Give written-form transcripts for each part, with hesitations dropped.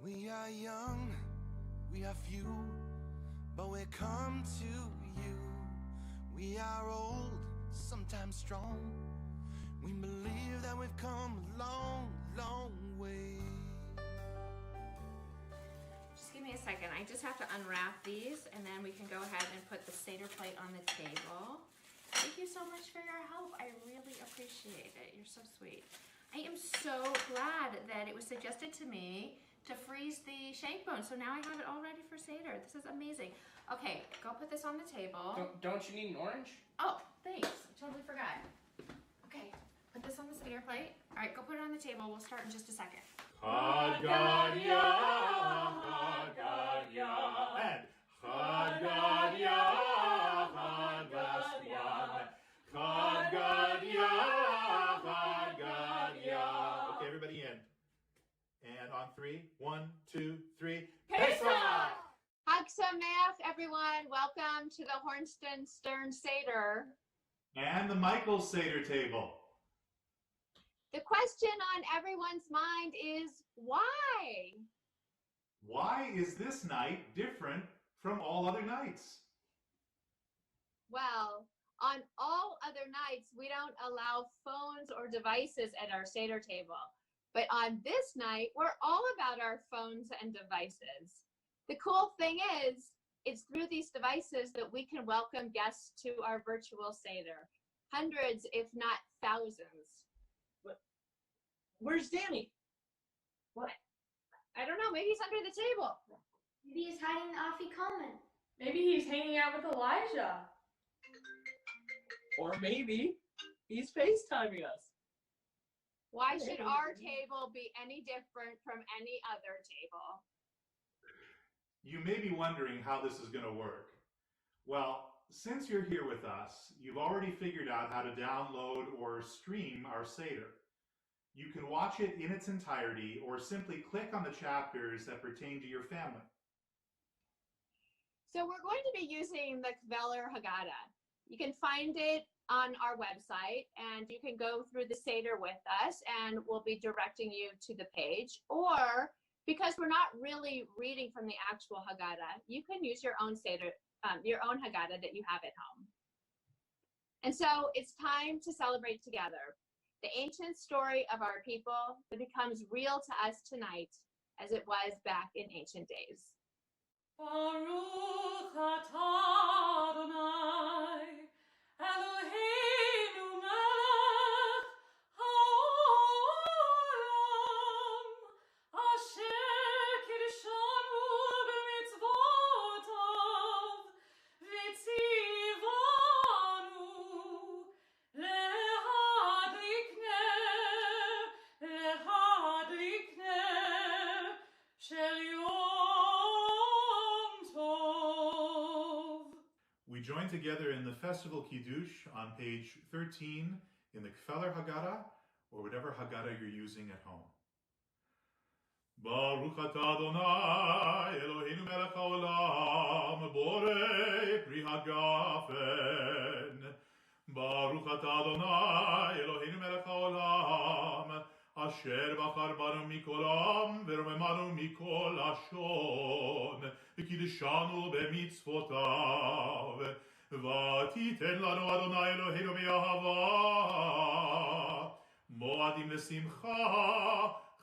We are young, we are few, but we come to you. We are old, sometimes strong. We believe that we've come a long, long way. Just give me a second. I just have to unwrap these and then we can go ahead and put the Seder plate on the table. Thank you so much for your help. I really appreciate it. You're so sweet. I am so glad that it was suggested to me to freeze the shank bone. So now I have it all ready for Seder. This is amazing. Okay, go put this on the table. Don't you need an orange? Oh, thanks. I totally forgot. Okay, put this on the Seder plate. All right, go put it on the table. We'll start in just a second. Chagadia, Chagadia, and Chagadia, Chagaswan, Chagadia, Chagadia. Okay, everybody in. And on three. 1, 2, 3. Pesach! Chag SAMEACH, everyone. Welcome to the Hornston Stern Seder. And the Michael Seder table. The question on everyone's mind is why? Why is this night different from all other nights? Well, on all other nights, we don't allow phones or devices at our Seder table. But on this night, we're all about our phones and devices. The cool thing is, it's through these devices that we can welcome guests to our virtual Seder. Hundreds, if not thousands. Where's Danny? What? I don't know, maybe he's under the table. Maybe he's hiding the AFIKOMEN. Maybe he's hanging out with Elijah. Or maybe he's FaceTiming us. Why should our table be any different from any other table? You may be wondering how this is going to work. Well, since you're here with us, you've already figured out how to download or stream our Seder. You can watch it in its entirety or simply click on the chapters that pertain to your family. So we're going to be using the Kveler Haggadah. You can find it on our website and you can go through the Seder with us and we'll be directing you to the page. Or because we're not really reading from the actual Haggadah, you can use your own Seder, your own Haggadah that you have at home. And so it's time to celebrate together. The ancient story of our people that becomes real to us tonight as it was back in ancient days. Baruch atah Adonai, Eloheinu melech haolam, asher kiddushanu b'mitzvotav, v'tzivanu lehadlikner shel Yom Tov. We join together in the Festival Kiddush on page 13 in the Kveler Haggadah, or whatever Haggadah you're using at home. Baruch atah Adonai, Eloheinu melech haolam, borei pri hagafen. Baruch atah Adonai, Eloheinu melech haolam, asher bachar banu mikol am, veromemanu mikol lashon, v'kiddushanu b'mitzvotav. V'titen lanu Adonai Eloheinu me'ahava, moadim lesimcha,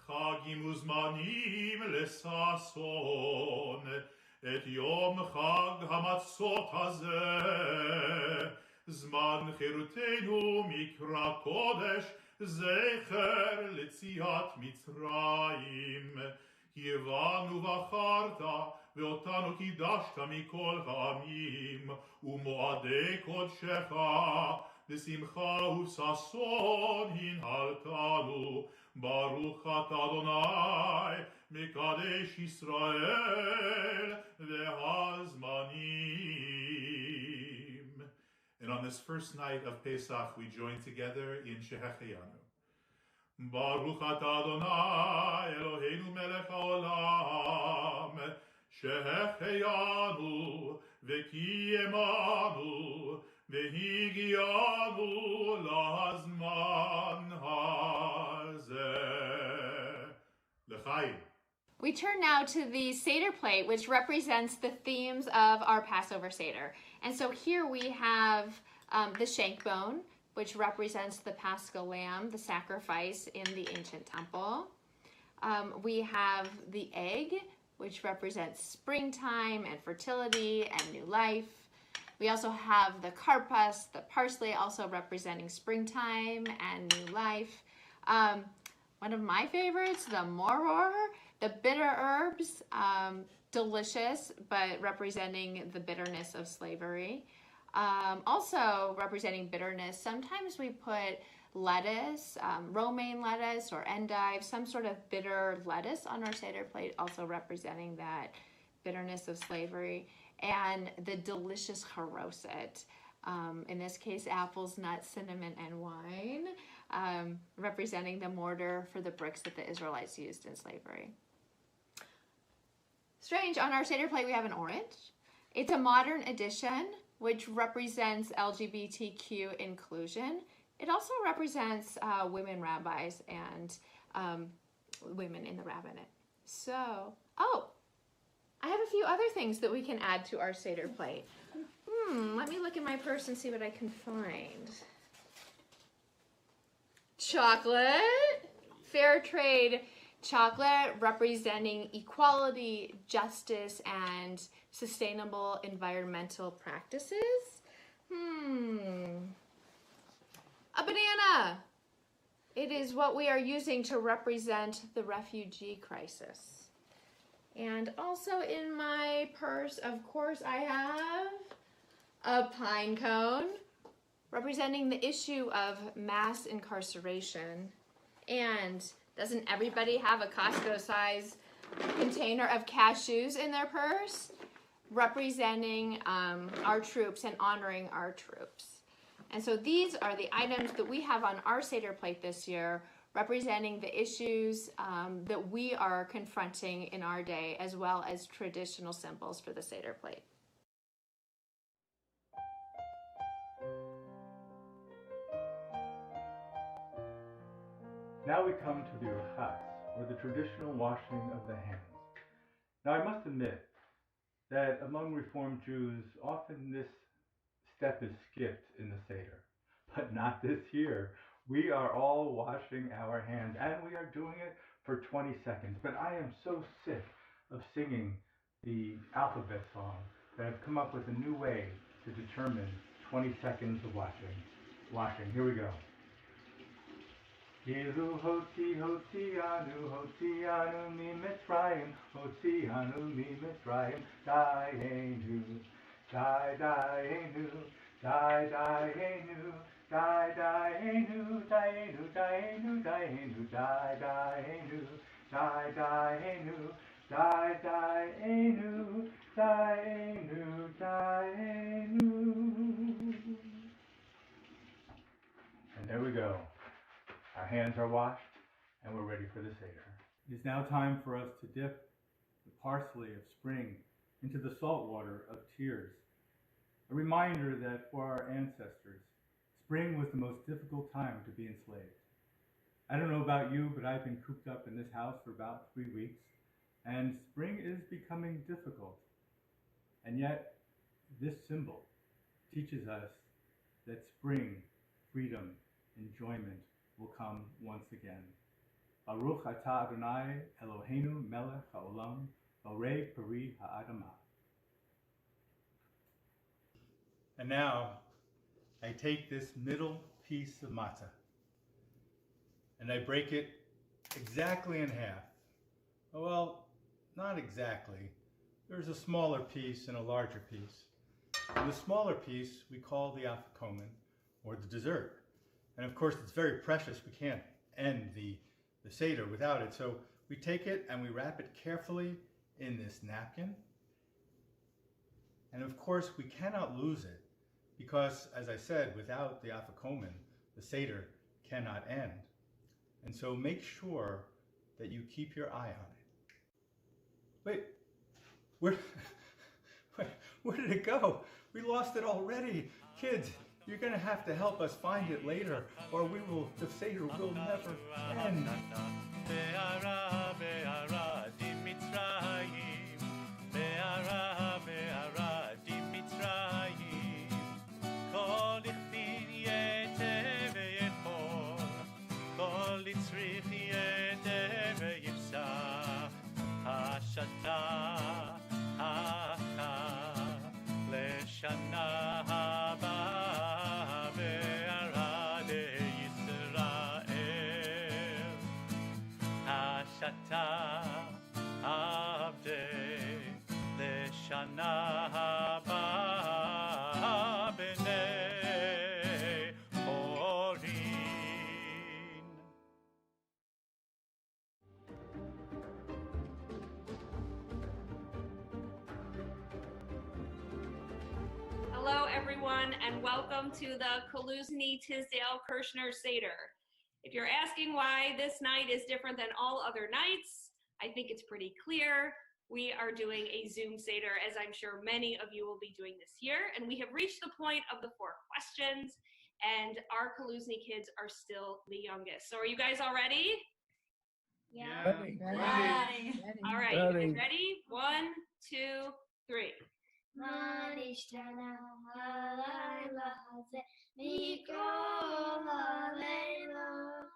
chagim uzmanim lesason, et yom chag hamatzot hazeh, zman cherutenu mikra kodesh, zecher letziat Mitzrayim, Yevanu v'acharta, ואותנו קידשת מכל העמים, ומועדי קודשך, בשמחה ובששון הנהלתנו, ברוך אתה אדוני, מקדש ישראל והזמנים. And on this first night of Pesach, we join together in Shehecheyanu. Baruch atah Adonai, Eloheinu melech haolam, Shehecheyanu, v'kiyemanu, v'higianu lahazman hazeh. L'chaim. We turn now to the Seder plate, which represents the themes of our Passover Seder. And so here we have the shank bone, which represents the Paschal lamb, the sacrifice in the ancient temple. We have the egg, which represents springtime and fertility and new life. We also have the KARPAS, the parsley, also representing springtime and new life. One of my favorites, the moror, the bitter herbs, delicious, but representing the bitterness of slavery. Also representing bitterness, sometimes we put lettuce, romaine lettuce or endive, some sort of bitter lettuce on our Seder plate, also representing that bitterness of slavery. And the delicious haroset, in this case, apples, nuts, cinnamon, and wine, representing the mortar for the bricks that the Israelites used in slavery. Strange, on our Seder plate we have an orange. It's a modern addition, which represents LGBTQ inclusion. It also represents women rabbis and women in the rabbinate. So, oh, I have a few other things that we can add to our Seder plate. Let me look in my purse and see what I can find. Chocolate, fair trade chocolate representing equality, justice, and sustainable environmental practices. A banana. It is what we are using to represent the refugee crisis. And also in my purse, of course, I have a pine cone representing the issue of mass incarceration. And doesn't everybody have a Costco-size container of cashews in their purse? Representing our troops and honoring our troops. And so these are the items that we have on our Seder plate this year, representing the issues that we are confronting in our day, as well as traditional symbols for the Seder plate. Now we come to the urchas, or the traditional washing of the hands. Now I must admit that among Reformed Jews, often this step is skipped in the Seder, but not this year. We are all washing our hands, and we are doing it for 20 seconds. But I am so sick of singing the alphabet song that I've come up with a new way to determine 20 seconds of washing. Here we go. Hilu hoti hotianu mi Mitzrayim, hotianu mi Mitzrayim, Dayyeinu, Dayyeinu, Dayyeinu, Dayyeinu, Dayyeinu, Dayyeinu, Dayyeinu, Dayyeinu, Dayyeinu, Dayyeinu, Dayyeinu, Dayyeinu. And there we go. Our hands are washed, and we're ready for the Seder. It is now time for us to dip the parsley of spring into the salt water of tears. A reminder that for our ancestors, spring was the most difficult time to be enslaved. I don't know about you, but I've been cooped up in this house for about 3 weeks, and spring is becoming difficult. And yet, this symbol teaches us that spring, freedom, enjoyment, will come once again. Baruch atah Adonai Eloheinu melech haolam borei peri ha'adamah. And now, I take this middle piece of matzah and I break it exactly in half. Well, not exactly. There's a smaller piece and a larger piece. And the smaller piece we call the AFIKOMEN, or the dessert. And of course, it's very precious. We can't end the Seder without it. So we take it and we wrap it carefully in this napkin. And of course, we cannot lose it because, as I said, without the AFIKOMEN, the Seder cannot end. And so make sure that you keep your eye on it. Wait, where did it go? We lost it already. Kids, you're going to have to help us find it later, or the Seder will never end. שאתה עבדי לשנה הבאה בני חורין. Hello, everyone, and welcome to the Kaluzny Tisdale Kirshner Seder. If you're asking why this night is different than all other nights, I think it's pretty clear. We are doing a Zoom Seder, as I'm sure many of you will be doing this year, and we have reached the point of the 4 questions, and our Kaluzny kids are still the youngest. So are you guys all ready? Yeah. Ready. All right, you guys ready? 1, 2, 3. מה נשתנה הלילה הזה מכל הלילות,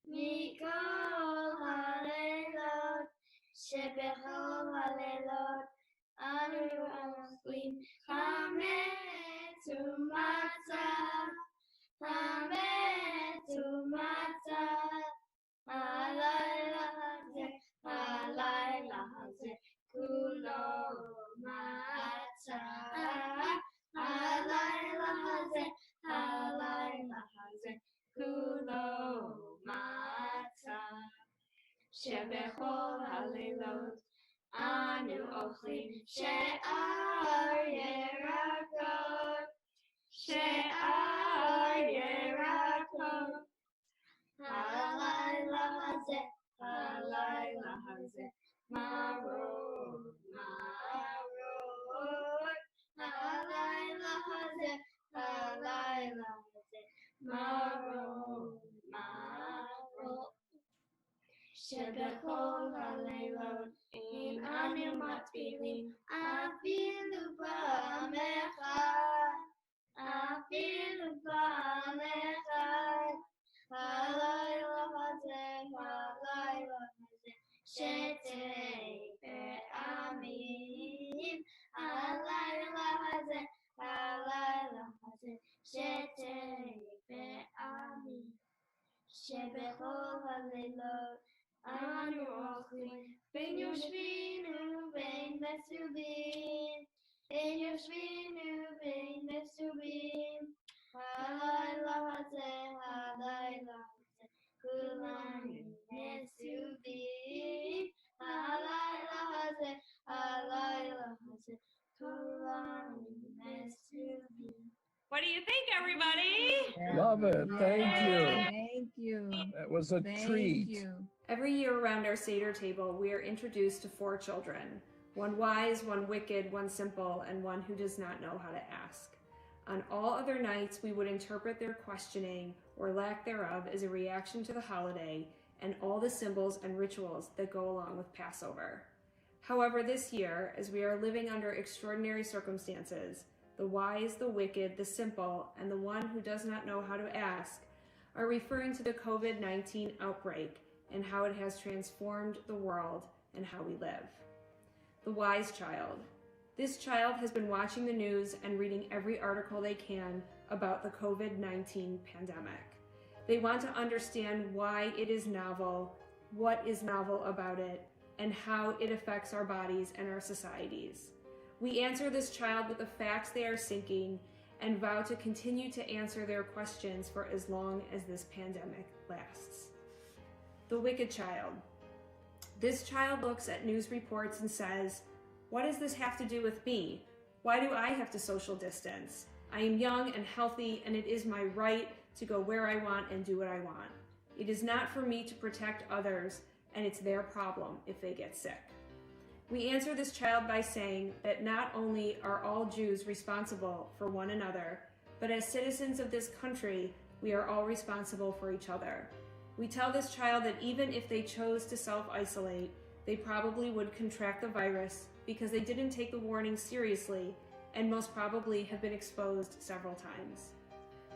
מכל הלילות, שבכל הלילות אנו אוכלים חמץ ומצה, חמץ ומצה. הלילה הזה, הלילה הזה, כולו מצה. הלילה הזה, הלילה הזה, כולו מצה. שבכל הלילות אנו אוכלים שאר ירקות, שאר ירקות. הלילה הזה, הלילה הזה, מרור, מרור. הלילה הזה, הלילה הזה, מרור, מרור. שבכל הלילות אם אנו מטבילים אפילו פעם אחת, אפילו פעם אחת. הלילה הזה, הלילה הזה, שתי פעמים. הלילה הזה, הלילה הזה, שתי פעמים. שבכל הלילות אנו אוכלים בין יושבים ובין מסובים, בין יושבים ובין מסובים. הלילה הזה, הלילה הזה, כולנו מסובים. הלילה הזה, הלילה הזה, כולנו מסובים. What do you think, everybody? Love it. Thank you. Thank you. That was a treat. Thank you. Every year around our Seder table, we are introduced to 4 children. One wise, one wicked, one simple, and one who does not know how to ask. On all other nights, we would interpret their questioning or lack thereof as a reaction to the holiday and all the symbols and rituals that go along with Passover. However, this year, as we are living under extraordinary circumstances, the wise, the wicked, the simple, and the one who does not know how to ask are referring to the COVID-19 outbreak and how it has transformed the world and how we live. The wise child. This child has been watching the news and reading every article they can about the COVID-19 pandemic. They want to understand why it is novel, what is novel about it, and how it affects our bodies and our societies. We answer this child with the facts they are seeking and vow to continue to answer their questions for as long as this pandemic lasts. The wicked child. This child looks at news reports and says, "What does this have to do with me? Why do I have to social distance? I am young and healthy, and it is my right to go where I want and do what I want. It is not for me to protect others, and it's their problem if they get sick." We answer this child by saying that not only are all Jews responsible for one another, but as citizens of this country, we are all responsible for each other. We tell this child that even if they chose to self-isolate, they probably would contract the virus because they didn't take the warning seriously and most probably have been exposed several times.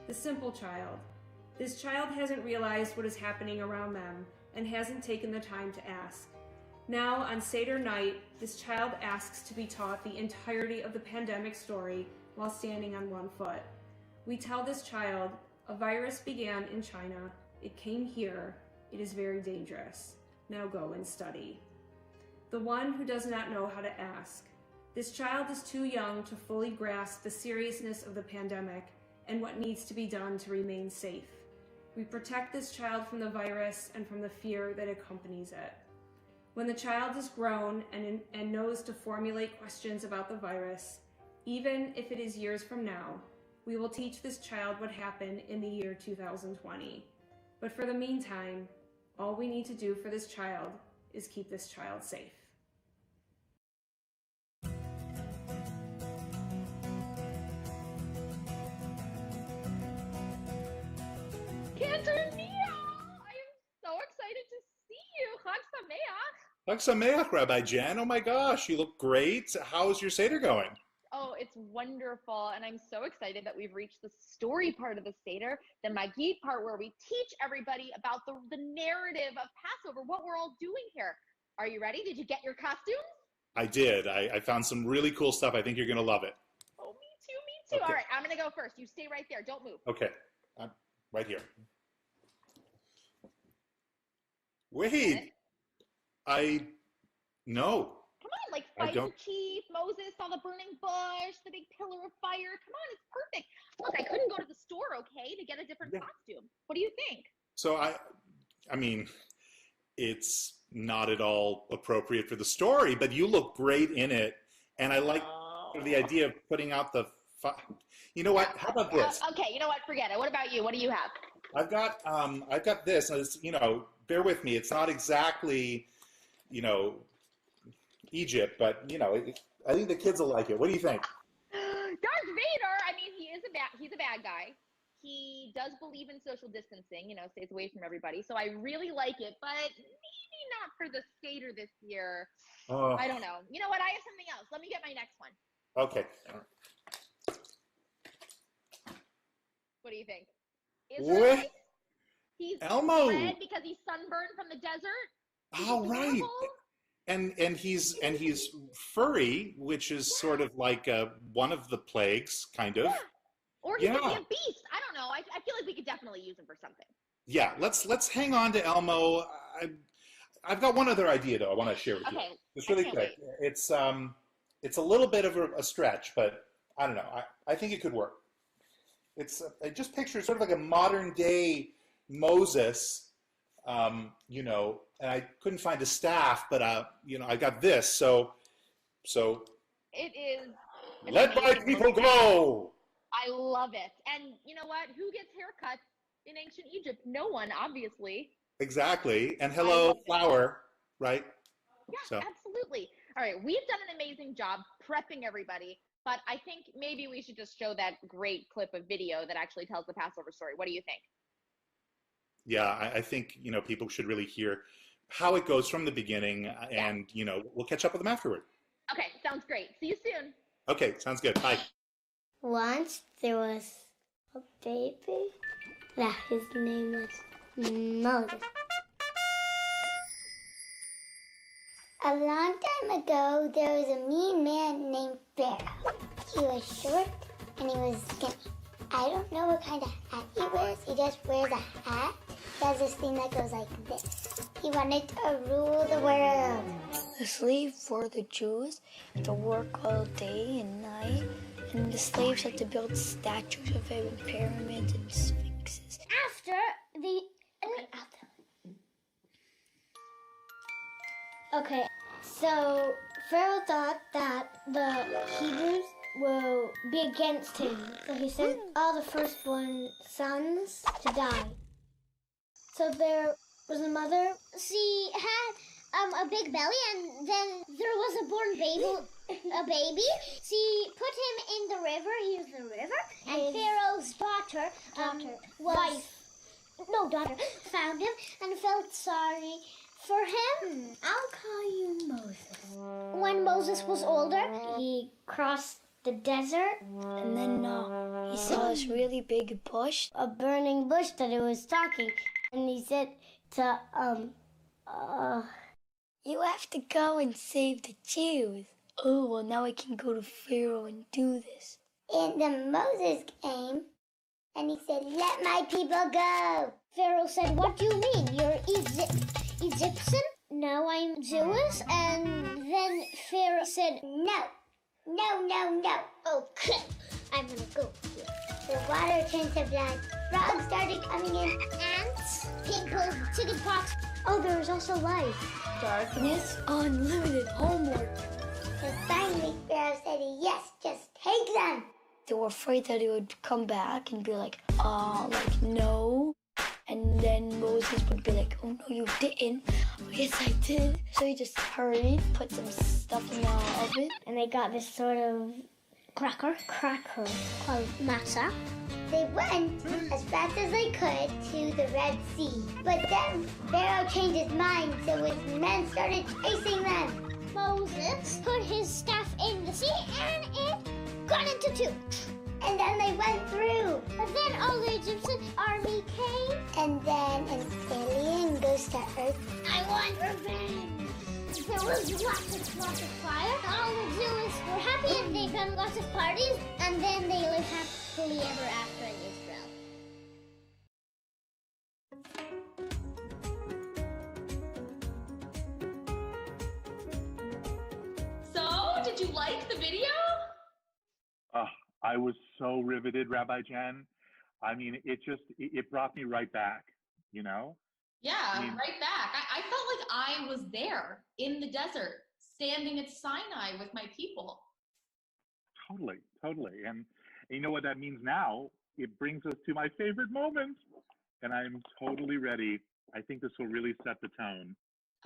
The simple child. This child hasn't realized what is happening around them and hasn't taken the time to ask. Now, on Seder night, this child asks to be taught the entirety of the pandemic story while standing on one foot. We tell this child, a virus began in China, it came here, it is very dangerous. Now go and study. The one who does not know how to ask. This child is too young to fully grasp the seriousness of the pandemic and what needs to be done to remain safe. We protect this child from the virus and from the fear that accompanies it. When the child is grown and knows to formulate questions about the virus, even if it is years from now, we will teach this child what happened in the year 2020. But for the meantime, all we need to do for this child is keep this child safe. Cantor Mia! I'm so excited to see you. Chag Sameach! Chag Sameach, Rabbi Jen. Oh my gosh, you look great. How's your Seder going? Oh, it's wonderful, and I'm so excited that we've reached the story part of the Seder, the MAGGID part where we teach everybody about the narrative of Passover, what we're all doing here. Are you ready? Did you get your costumes? I did. I found some really cool stuff. I think you're going to love it. Oh, me too. Okay. All right, I'm going to go first. You stay right there. Don't move. Okay. I'm right here. Wait. No. Come on, like fight the chief, Moses saw the burning bush, the big pillar of fire. Come on, it's perfect. Look, I couldn't go to the store, okay, to get a different costume. What do you think? So I mean, it's not at all appropriate for the story, but you look great in it, and I like the idea of putting out the. You know what? How about this? Okay, you know what? Forget it. What about you? What do you have? I've got this. And it's, bear with me. It's not exactly, Egypt, but I think the kids will like it. What do you think? Darth Vader. I mean, he's a bad guy. He does believe in social distancing. Stays away from everybody. So I really like it, but maybe not for the Seder this year. I don't know. You know what? I have something else. Let me get my next one. Okay. What do you think? What? He's Elmo. red because he's sunburned from the desert. Oh, right. And he's furry, which is sort of like one of the plagues, kind of. Yeah. Or he could be a beast. I don't know. I feel like we could definitely use him for something. Yeah, let's hang on to Elmo. I've got one other idea though I want to share with you. It's really quick. It's a little bit of a stretch, but I don't know. I think it could work. I just picture sort of like a modern day Moses, and I couldn't find a staff, but I got this. So it is. Let my people go. I love it. And you know what? Who gets haircuts in ancient Egypt? No one, obviously. Exactly. And hello, flower, right? Yeah, so. Absolutely. All right, we've done an amazing job prepping everybody, but I think maybe we should just show that great clip of video that actually tells the Passover story. What do you think? Yeah, I think, people should really hear how it goes from the beginning, and, we'll catch up with them afterward. Okay, sounds great. See you soon. Okay, sounds good. Bye. Once there was a baby that his name was Moses. A long time ago, there was a mean man named Pharaoh. He was short and he was skinny. I don't know what kind of hat he wears. He just wears a hat. He has this thing that goes like this. He wanted to rule the world. The slaves were the Jews to work all day and night, and the slaves had to build statues of him, and pyramids and sphinxes. After the... Okay, so Pharaoh thought that the Hebrews will be against him. So he sent all the firstborn sons to die. So there was a mother. She had a big belly, and then there was a born baby. She put him in the river. He was in the river, and Pharaoh's daughter, found him and felt sorry for him. I'll call you Moses. When Moses was older, he crossed the desert, and then he saw this really big bush, a burning bush that it was talking, and he said to you have to go and save the Jews. Oh, well, now I can go to Pharaoh and do this. And then Moses came, and he said, "Let my people go." Pharaoh said, "What do you mean? You're Egyptian?" now I'm Zeus. And then Pharaoh said, No, no, no, no. okay, I'm gonna go here. The water turned to blood. Frogs started coming in. Ants, people, chicken pox. Oh, there was also lice. Darkness, unlimited homework. And finally, Pharaoh said yes, just take them. They were afraid that he would come back and be like no. And then Moses would be like, oh no, you didn't. Oh, yes, I did. So he just hurried, put some stuff in the oven. And they got this sort of cracker called matzah. They went as fast as they could to the Red Sea. But then Pharaoh changed his mind, so his men started chasing them. Moses put his staff in the sea and it got into two. And then they went through. But then all the Egyptian army came. And then an alien goes to Earth. I want revenge. There was lots of fire. All the Jews were happy and they done lots of parties. And then they lived happily ever after in Israel. So, did you like the video? I was so riveted, Rabbi Jen. I mean, it brought me right back, you know? Yeah, right back. I felt like I was there in the desert, standing at Sinai with my people. Totally. And you know what that means now? It brings us to my favorite moment. And I'm totally ready. I think this will really set the tone.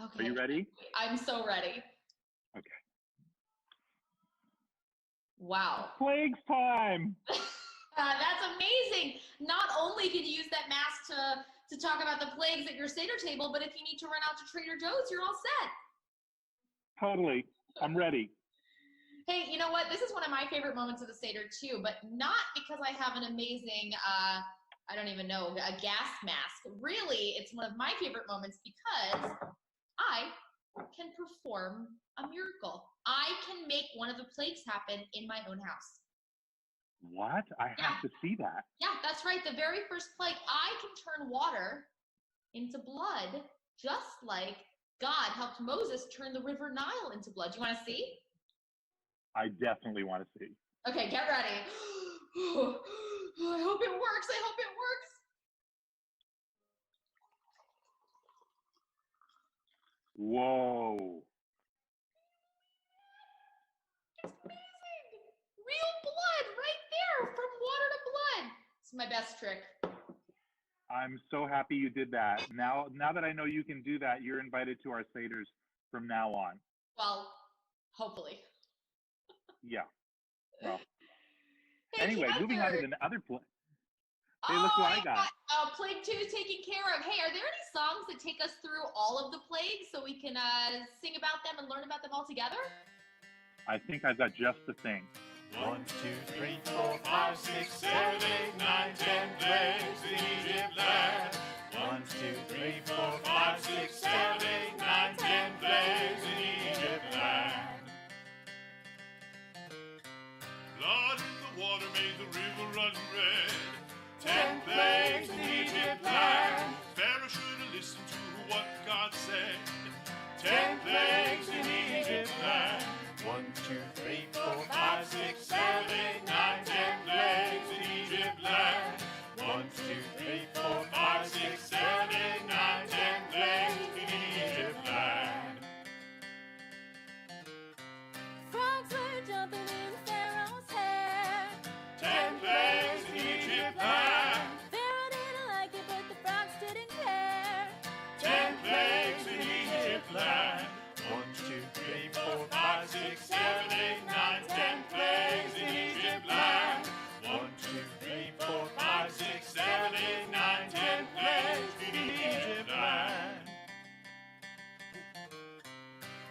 Okay. Are you ready? I'm so ready. Okay. Wow. Plagues time! That's amazing. Not only can you use that mask to talk about the plagues at your Seder table, but if you need to run out to Trader Joe's, you're all set. Totally. I'm ready. Hey, you know what? This is one of my favorite moments of the Seder too, but not because I have an amazing, I don't even know, a gas mask. Really, it's one of my favorite moments because I can perform a miracle. I can make one of the plagues happen in my own house. What? I have to see that. Yeah, that's right. The very first plague, I can turn water into blood, just like God helped Moses turn the river Nile into blood. Do you want to see? I definitely want to see. Okay, get ready. I hope it works. I hope it works. Whoa. It's amazing. Real blood right there from water to blood. It's my best trick. I'm so happy you did that. Now that I know you can do that, you're invited to our Seders from now on. Well, hopefully. Yeah. Well. Hey, anyway, Catherine. moving on to the other plague. Hey, look who I got. Plague 2 is taken care of. Hey, are there any songs that take us through all of the plagues so we can sing about them and learn about them all together? I think I've got just the thing. 1, 2, 3, 4, 5, 6, 7, 8, 9, 10 plagues in Egypt land. 1, 2, 3, 4, 5, 6, 7, 8, 9, 10 plagues in Egypt land. Blood in the water made the river run red. 10 plagues in Egypt land. Pharaoh should have listened to what God said. 10 plagues in Egypt land. 1, 2, 3, 4, 5, 6, 7, 8, 9, 10 plagues in Egypt land. 1, 2, 3, 4, 5, 6, 7, 8, 9, 10 plagues in Egypt land. Frogs were jumping in Pharaoh's hair. 10 plagues in Egypt land. Pharaoh didn't like it, but the frogs didn't care. 10 plagues in Egypt land. 1, 2, 3, 4, 5, 6, 7, 8, 9, 10 plagues in Egypt land. 1, 2, 3, 4, 5, 6, 7, 8, 9, 10 plagues in Egypt land.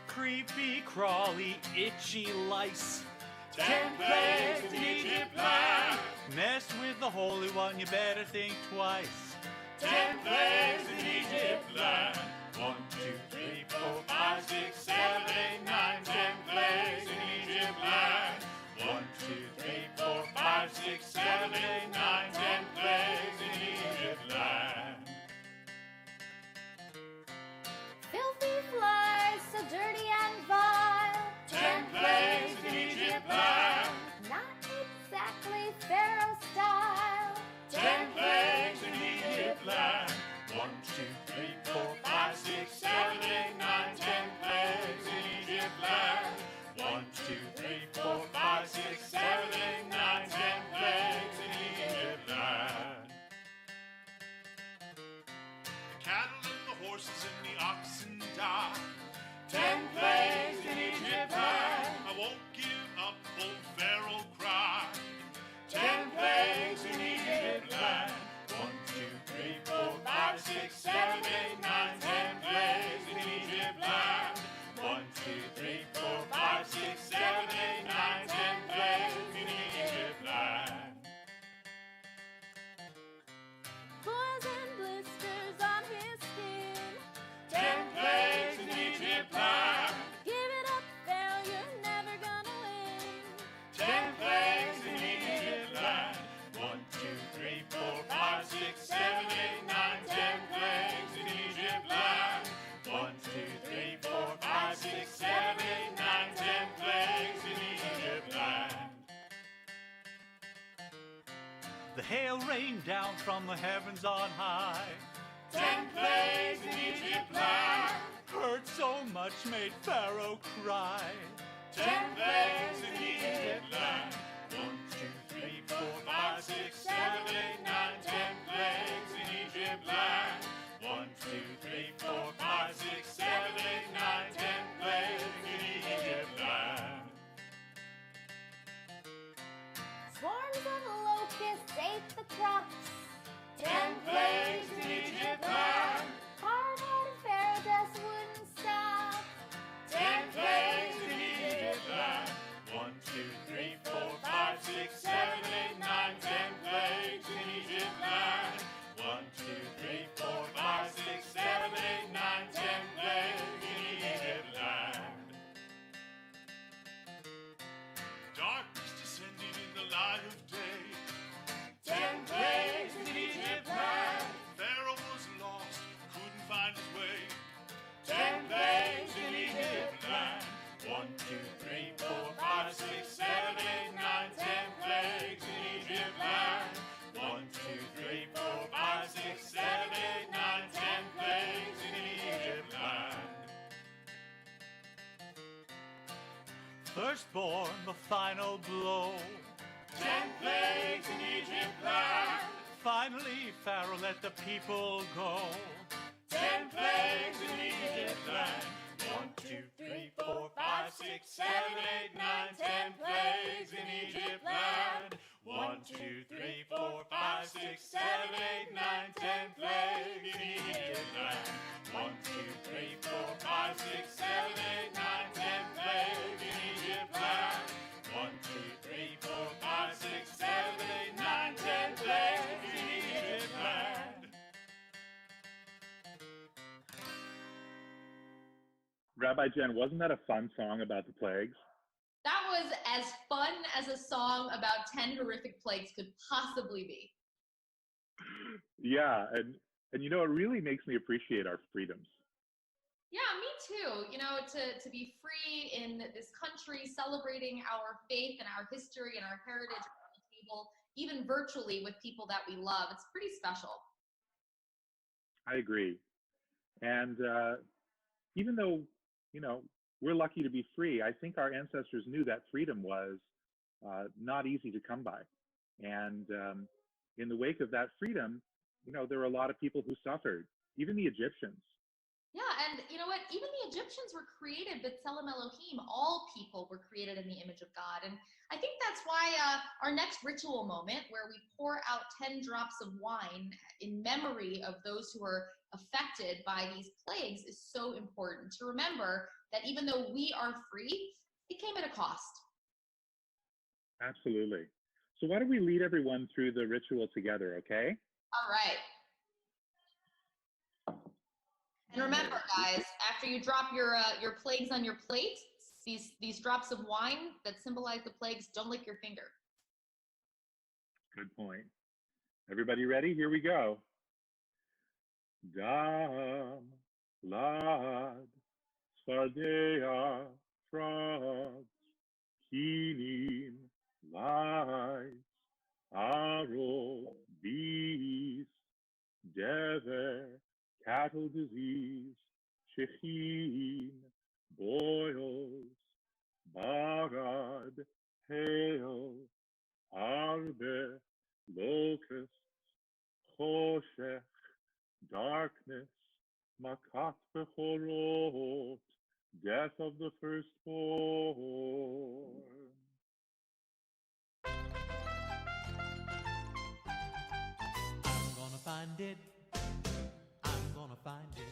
Creepy, crawly, itchy lice. 10 plagues in Egypt land. Mess with the Holy One, you better think twice. 10 plagues in Egypt land. 1, 2, 3, 4, 5, 6, 7, 8, 9, 10 plagues in Egypt land. 1, 2, 3, 4, 5, 6, 7, 8, 9, 10 plagues in Egypt land. Filthy flies. 3, 4, 5, 6, 7, 8, 9, 10 plagues in Egypt land. 1, 2, 3, 4, 5, 6, 7, 8, 9, 10 plagues in Egypt land. The cattle and the horses and the oxen die. 10 plagues in Egypt land. I won't give up, old Pharaoh cried. 10 plagues in Egypt land. 1, 2, 3, 4, 5, 6, 7, 8, 9, 10 plagues in Egypt land. 1, 2, 3, 4, 5, 6, 7, 8, 9, 10 plagues in Egypt land. Boils and blisters on his skin. 10 plagues in Egypt land. Give it up, Pharaoh, you're never gonna win. 10 plagues in Egypt land. 1, 2, 3, 4, 5, 6, 7, 8, 9, 10 plagues in Egypt land. 1, 2, 3, 4, 5, 6, 7, 8, 9, 10 plagues in Egypt land. The hail rained down from the heavens on high. 10 plagues in Egypt land. Hurt so much made Pharaoh cry. 10 plagues in Egypt land. 1, 2, 3, 4, 5, 6, 7, 8, 9, 10 plagues in Egypt land. 1, 2, 3, 4, 5, 6, 7, 8, 9, 10 plagues in Egypt land. Swarms of locusts ate the crops. 10 plagues in Egypt land. Hard-hearted Pharaoh just wouldn't stop. 10 plagues in Egypt land. 1, 2, 3, 4, 5, 6, 7, 8, 9, 10 plagues in Egypt land. 1, 2, 3, 4, 5, 6, 7, 8, 9, 10 plagues in Egypt land. Darkness descending in the light of day. 10 plagues in Egypt land. Pharaoh was lost, couldn't find his way. 10 plagues in Egypt land. 1, 2, 3, 4, 5, 6, 7, 8, 9, 10 plagues in Egypt land. 1, 2, 3, 4, 5, 6, 7, 8, 9, 10 plagues in Egypt land. Firstborn, the final blow. 10 plagues in Egypt land. Finally, Pharaoh let the people go. 10 plagues in Egypt land. 1, 2, 3, 4, 5, 6, 7, 8, 9, 10 plagues in Egypt land. 1, 2, 3, 4, 5, 6, 7, 8, 9, 10 plagues in Egypt land. 1, 2, 3, 4, 5, 6, 7, 8, 9, 10 plagues in Egypt land. 1, 2, 3, 4, 5, 6, 7, 8, 9, 10 plagues in Egypt land. Rabbi Jen, wasn't that a fun song about the plagues? That was as fun as a song about 10 horrific plagues could possibly be. Yeah, and you know, it really makes me appreciate our freedoms. Yeah, me too. You know, to be free in this country, celebrating our faith and our history and our heritage at the table, even virtually with people that we love. It's pretty special. I agree. And even though, you know, we're lucky to be free, I think our ancestors knew that freedom was not easy to come by. And in the wake of that freedom, you know, there were a lot of people who suffered, even the Egyptians. Yeah, and you know what? Even the Egyptians were created, B'Tselem Elohim. All people were created in the image of God. And I think that's why our next ritual moment, where we pour out 10 drops of wine in memory of those who were affected by these plagues, is so important to remember that even though we are free, it came at a cost. Absolutely. So why don't we lead everyone through the ritual together, okay? All right. And remember, guys, after you drop your plagues on your plate, these drops of wine that symbolize the plagues, don't lick your finger. Good point. Everybody ready? Here we go. Dam, lad, Sardea, frogs, kinim, lice, arrow, beast, dever, cattle disease, shechin, boils, barad, hail, arbe, locusts, choshech, darkness, makat bechorot, death of the firstborn. I'm gonna find it. I'm gonna find it.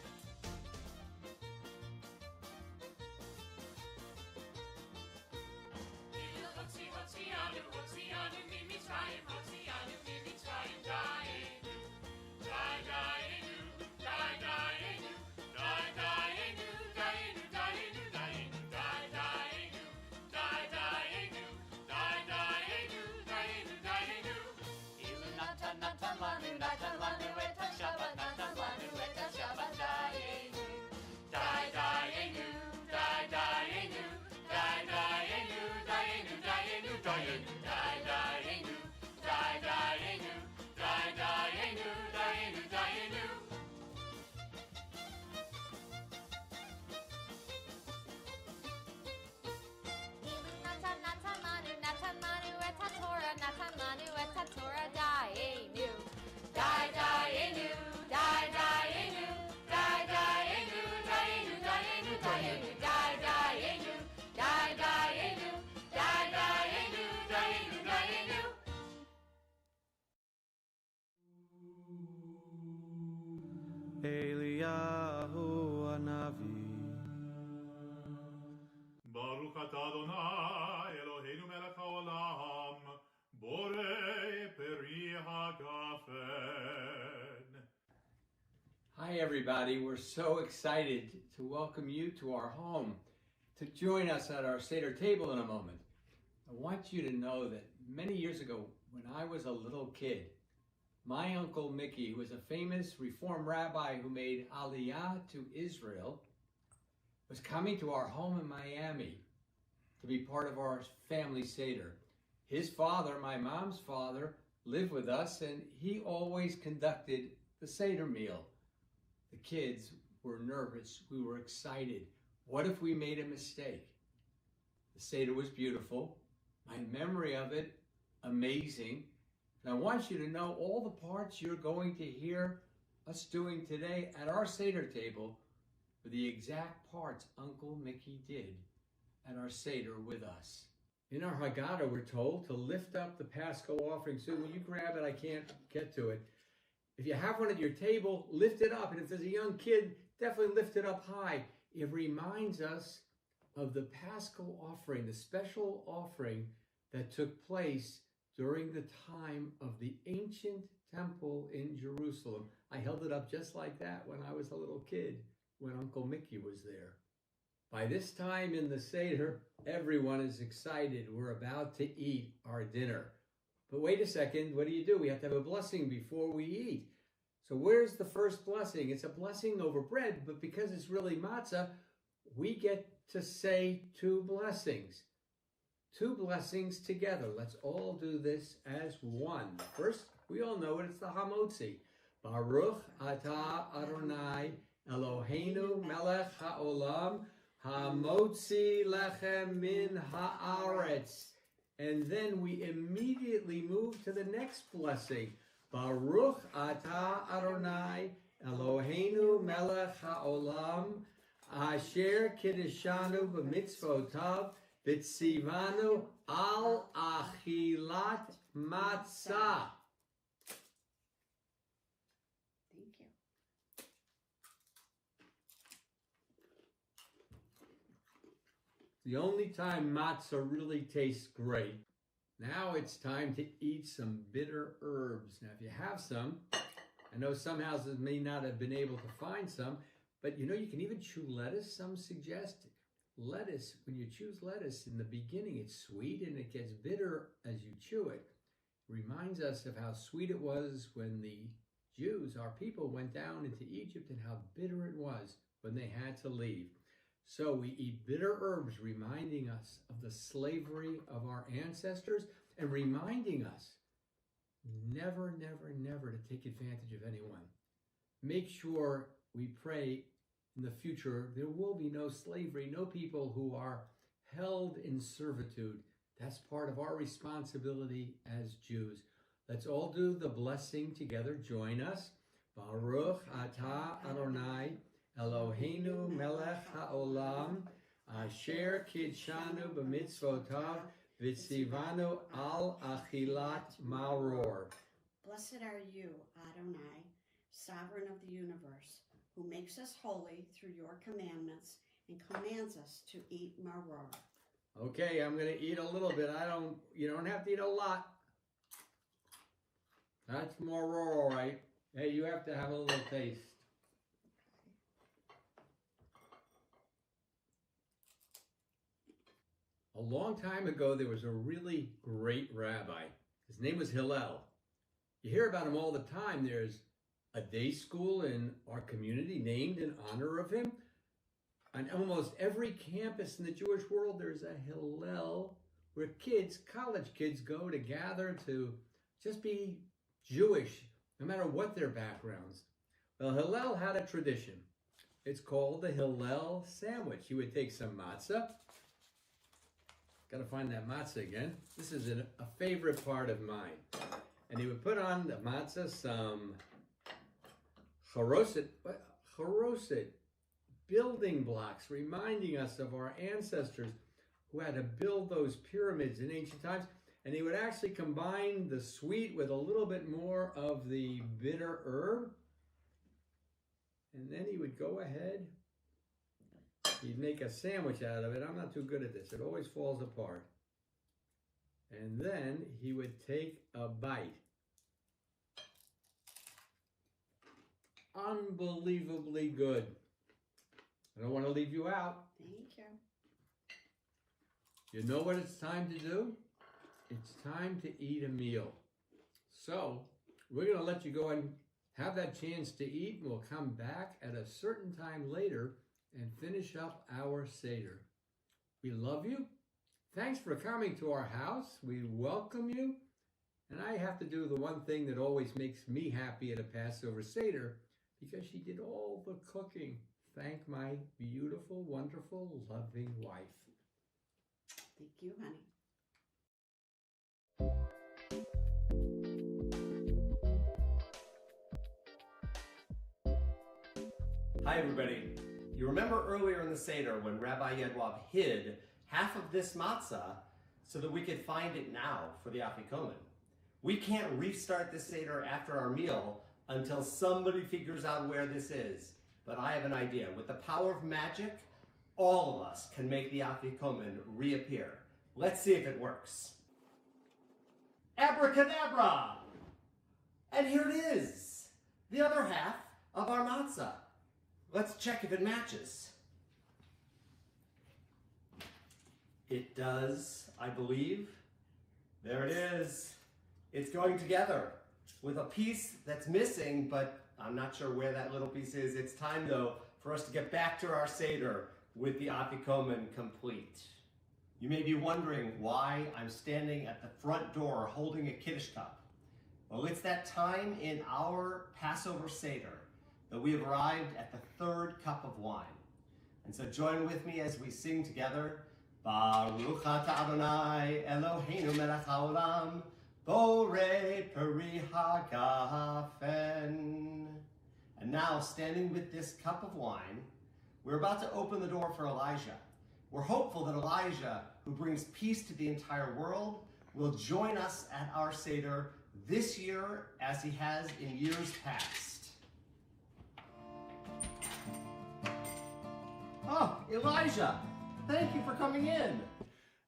Eliyahu Hanavi. Baruch atah Adonai Eloheinu melech haolam, borei peri hagafen. Hi, everybody. We're so excited to welcome you to our home, to join us at our Seder table in a moment. I want you to know that many years ago, when I was a little kid, my Uncle Mickey, who was a famous Reform rabbi who made Aliyah to Israel, was coming to our home in Miami to be part of our family Seder. His father, my mom's father, lived with us, and he always conducted the Seder meal. The kids were nervous. We were excited. What if we made a mistake? The Seder was beautiful. My memory of it, amazing. And I want you to know all the parts you're going to hear us doing today at our Seder table were the exact parts Uncle Mickey did at our Seder with us. In our Haggadah, we're told to lift up the Paschal offering. So when you grab it, I can't get to it. If you have one at your table, lift it up. And if there's a young kid, definitely lift it up high. It reminds us of the Paschal offering, the special offering that took place during the time of the ancient temple in Jerusalem. I held it up just like that when I was a little kid, when Uncle Mickey was there. By this time in the Seder, everyone is excited. We're about to eat our dinner. But wait a second, what do? We have to have a blessing before we eat. So where's the first blessing? It's a blessing over bread, but because it's really matzah, we get to say two blessings. Two blessings together. Let's all do this as one. First, we all know it. It's the Hamotzi. Baruch atah Adonai Eloheinu melech haolam hamotzi lechem min haaretz. And then we immediately move to the next blessing. Baruch atah Adonai Eloheinu melech haolam asher kiddeshanu b'mitzvotav B'tzivanu al achilat matzah. Thank you. The only time matzah really tastes great. Now it's time to eat some bitter herbs. Now, if you have some, I know some houses may not have been able to find some, but you know, you can even chew lettuce, some suggest. Lettuce, when you choose lettuce, in the beginning it's sweet and it gets bitter as you chew it. It reminds us of how sweet it was when the Jews, our people, went down into Egypt and how bitter it was when they had to leave. So we eat bitter herbs, reminding us of the slavery of our ancestors and reminding us never, never, never to take advantage of anyone. Make sure we pray in the future there will be no slavery, no people who are held in servitude. That's part of our responsibility as Jews. Let's all do the blessing together. Join us. Baruch atah Adonai Eloheinu melech haolam asher kidshanu b'mitzvotav v'tzivanu al achilat maror. Blessed are you, Adonai, sovereign of the universe, who makes us holy through your commandments and commands us to eat maror. Okay, I'm going to eat a little bit. You don't have to eat a lot. That's maror, all right. Hey, you have to have a little taste. A long time ago, there was a really great rabbi. His name was Hillel. You hear about him all the time. There's a day school in our community named in honor of him. On almost every campus in the Jewish world, there's a Hillel where kids, college kids, go to gather to just be Jewish, no matter what their backgrounds. Well, Hillel had a tradition. It's called the Hillel sandwich. He would take some matzah. Got to find that matzah again. This is a favorite part of mine. And he would put on the matzah some choroset, building blocks, reminding us of our ancestors who had to build those pyramids in ancient times. And he would actually combine the sweet with a little bit more of the bitter herb. And then he would go ahead. He'd make a sandwich out of it. I'm not too good at this. It always falls apart. And then he would take a bite. Unbelievably good. I don't want to leave you out. Thank you. You know what it's time to do? It's time to eat a meal. So we're going to let you go and have that chance to eat. We'll come back at a certain time later and finish up our Seder. We love you. Thanks for coming to our house. We welcome you. And I have to do the one thing that always makes me happy at a Passover Seder, because she did all the cooking. Thank my beautiful, wonderful, loving wife. Thank you, honey. Hi, everybody. You remember earlier in the Seder when Rabbi Yedwab hid half of this matzah so that we could find it now for the AFIKOMEN. We can't restart this Seder after our meal until somebody figures out where this is. But I have an idea. With the power of magic, all of us can make the AFIKOMEN reappear. Let's see if it works. Abracadabra! And here it is, the other half of our matzah. Let's check if it matches. It does, I believe. There it is. It's going together with a piece that's missing, but I'm not sure where that little piece is. It's time, though, for us to get back to our Seder with the AFIKOMEN complete. You may be wondering why I'm standing at the front door holding a Kiddush cup. Well, it's that time in our Passover Seder that we have arrived at the third cup of wine. And so join with me as we sing together, Baruch atah Adonai Eloheinu melech haolam, Borei peri hagafen. And now, standing with this cup of wine, we're about to open the door for Elijah. We're hopeful that Elijah, who brings peace to the entire world, will join us at our Seder this year as he has in years past. Oh, Elijah, thank you for coming in.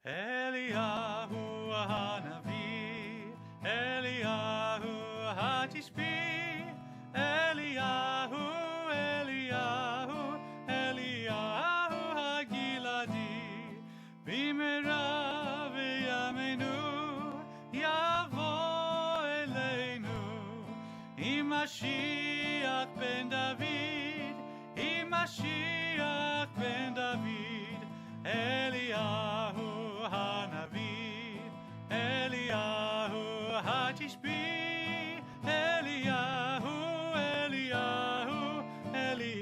Eliyahu hanavi, Eliyahu hatishbi, Eliyahu, Eliyahu, Eliyahu hagiladi, bimera v'yameinu, yavo eleinu, Mashiach ben David, Mashiach ben David, Eliyahu hanavi, Eliyahu hatishbi, Eliyahu, Eliyahu, Eliyahu.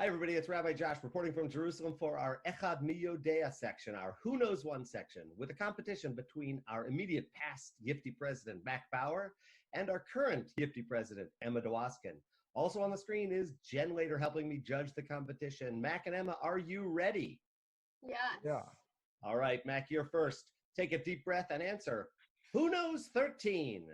Hi, everybody. It's Rabbi Josh reporting from Jerusalem for our Echad Miyodea section, our Who Knows One section, with a competition between our immediate past Yifty president, Mac Bauer, and our current Yifty president, Emma Dwoskin. Also on the screen is Jen Later helping me judge the competition. Mac and Emma, are you ready? Yes. Yeah. All right, Mac, you're first. Take a deep breath and answer. Who knows 13?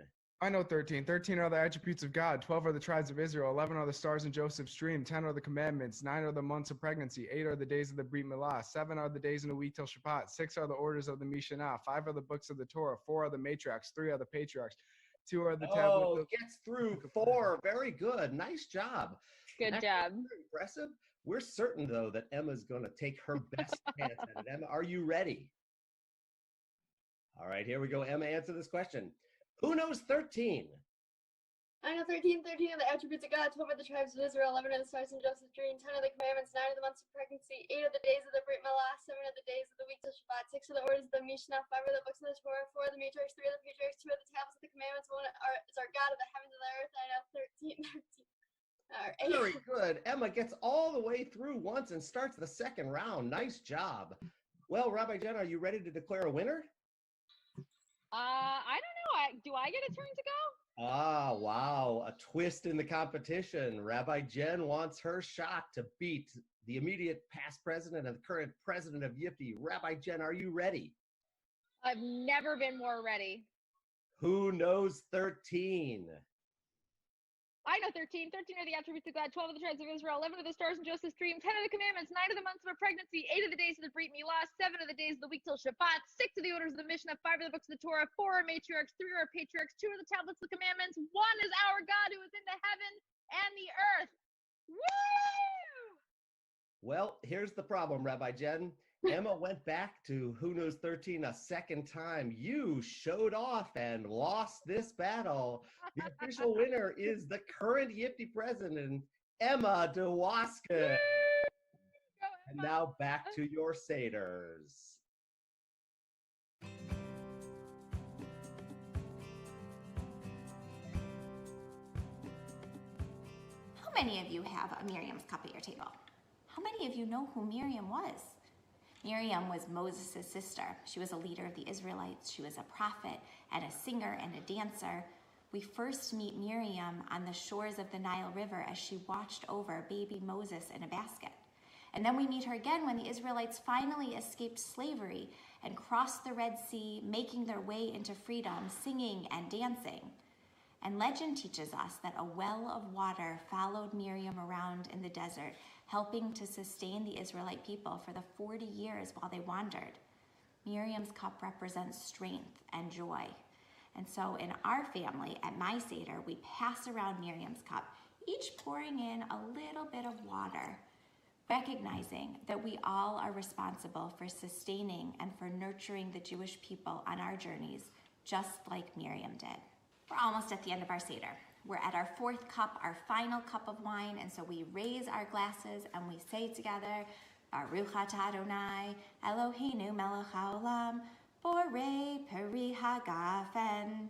I know 13. 13 are the attributes of God. 12 are the tribes of Israel. 11 are the stars in Joseph's dream. 10 are the commandments. 9 are the months of pregnancy. 8 are the days of the Brit Milah. 7 are the days in the week till Shabbat. 6 are the orders of the Mishnah. 5 are the books of the Torah. 4 are the matriarchs. 3 are the patriarchs. 2 are the tablets. Oh, gets through 4. Very good. Nice job. Good Mac, job. very impressive. We're certain, though, that Emma's going to take her best chance at it. Emma, are you ready? All right, here we go. Emma, answer this question. Who knows 13? I know 13. 13 are the attributes of God. 12 are the tribes of Israel. 11 are the stars in Joseph's dream. 10 are the commandments. 9 are the months of pregnancy. 8 are the days of the Brit Milah. 7 are the days of the week till Shabbat. 6 are the orders of the Mishnah. 5 are the books of the Torah. 4 are the matriarchs. 3 are the patriarchs. 2 are the tablets of the commandments. 1 is our God of the heavens and the earth. I know 13. 13. All right. Very good. Emma gets all the way through once and starts the second round. Nice job. Well, Rabbi Jen, are you ready to declare a winner? I don't know. Do I get a turn to go? Ah, wow. A twist in the competition. Rabbi Jen wants her shot to beat the immediate past president and the current president of Yifty. Rabbi Jen, are you ready? I've never been more ready. Who knows 13? I know 13. 13 are the attributes of God. 12 are the tribes of Israel. 11 are the stars in Joseph's dream. 10 are the commandments. 9 are the months of pregnancy. 8 are the days of the Brit Milah. 7 are the days of the week till Shabbat. 6 are the orders of the Mishnah. 5 are the books of the Torah. 4 are matriarchs. 3 are patriarchs. 2 are the tablets of the commandments. 1 is our God who is in the heaven and the earth. Woo! Well, here's the problem, Rabbi Jen. Emma went back to Who Knows 13 a second time. You showed off and lost this battle. The official winner is the current Yifty president, Emma Dwoskin. And now back to your Seders. How many of you have a Miriam's cup at your table? How many of you know who Miriam was? Miriam was Moses' sister. She was a leader of the Israelites. She was a prophet and a singer and a dancer. We first meet Miriam on the shores of the Nile River as she watched over baby Moses in a basket. And then we meet her again when the Israelites finally escaped slavery and crossed the Red Sea, making their way into freedom, singing and dancing. And legend teaches us that a well of water followed Miriam around in the desert, helping to sustain the Israelite people for the 40 years while they wandered. Miriam's cup represents strength and joy. And so in our family, at my Seder, we pass around Miriam's cup, each pouring in a little bit of water, recognizing that we all are responsible for sustaining and for nurturing the Jewish people on our journeys, just like Miriam did. We're almost at the end of our Seder. We're at our 4th cup, our final cup of wine, and so we raise our glasses and we say together, Baruch atah Adonai, Eloheinu melech haolam, borei peri hagafen.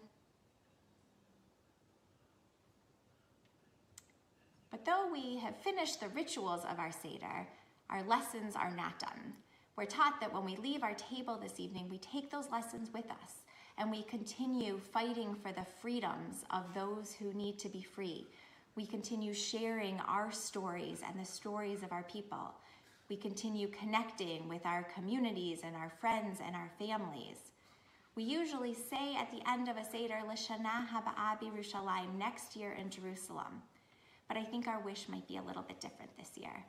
But though we have finished the rituals of our Seder, our lessons are not done. We're taught that when we leave our table this evening, we take those lessons with us. And we continue fighting for the freedoms of those who need to be free. We continue sharing our stories and the stories of our people. We continue connecting with our communities and our friends and our families. We usually say at the end of a Seder, L'shana haba'a b'Yerushalayim, next year in Jerusalem. But I think our wish might be a little bit different this year.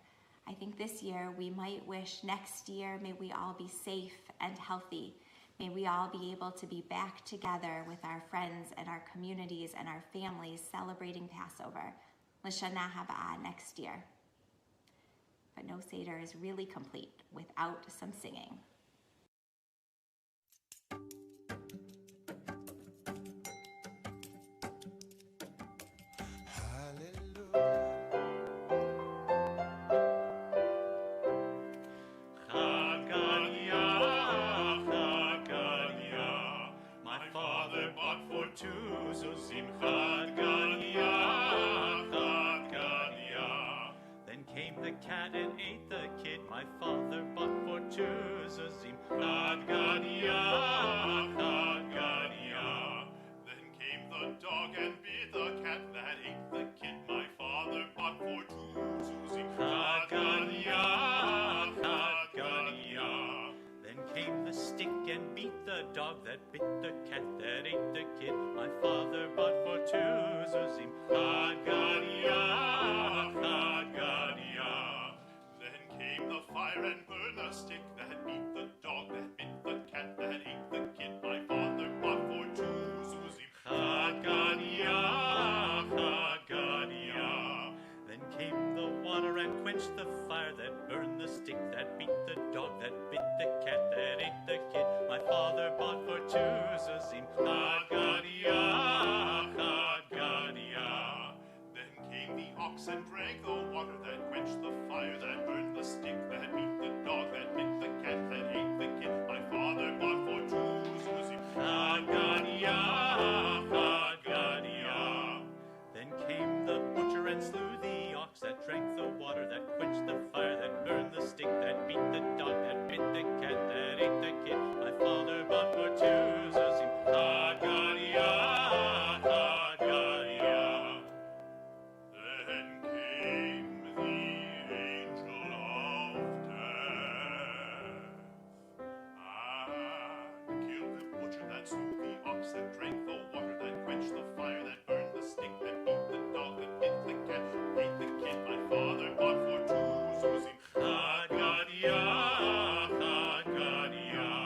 I think this year we might wish next year, may we all be safe and healthy. May we all be able to be back together with our friends and our communities and our families celebrating Passover, L'shana haba'a, next year. But no Seder is really complete without some singing. Then came the cat quenched the fire, that burned the stick, that beat the dog, that bit the cat, that ate the kid. My father bought for 2 zuzim. Haggadah, Haggadah. Then came the ox and drank the water, that quenched the fire, that burned the stick, that beat the dog, that bit the cat, that ate the kid. My father bought for 2 zuzim. Haggadah, Haggadah. Then came the butcher and slew the ox, that drank the water, that quenched the fire, that burned the stick, that beat the dog, that bit the cat, that ate the kid. My father bought for 2 zuzim. Haggadah, Haggadah. Then came the angel of death, and killed the butcher, that slew the ox, that drank the water, that quenched the fire, that burned the stick, that beat the dog, that bit the cat, ate the kid. My father bought for 2 zuzim. Haggadah, Haggadah.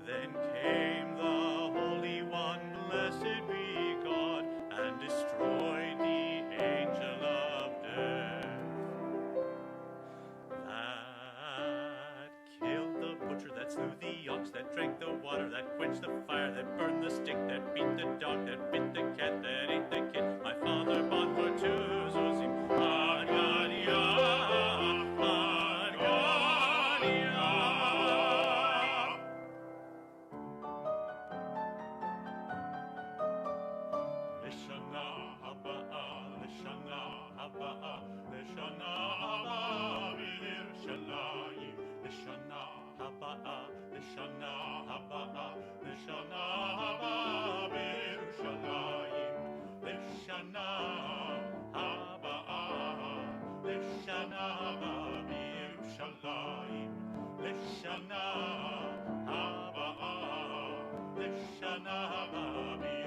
Then came the Holy One, blessed be God, and destroyed the angel of death. That killed the butcher, that slew the ox, that drank the water, that quenched the fire, that burned the stick, that beat the dog, that bit the cat, that ate the kid. My father bought for 2 zuzim. Haggadah, Haggadah. Lishana haba'ah, Lishana haba'ah, Lishana haba'ah b'Yerushalayim. Lishana haba'ah, Lishana haba'ah, Lishana haba'ah b'Yerushalayim. Lishana haba'ah, Lishana haba'ah b'Yerushalayim. Lishana haba'ah, Lishana haba'ah b'Yerushalayim.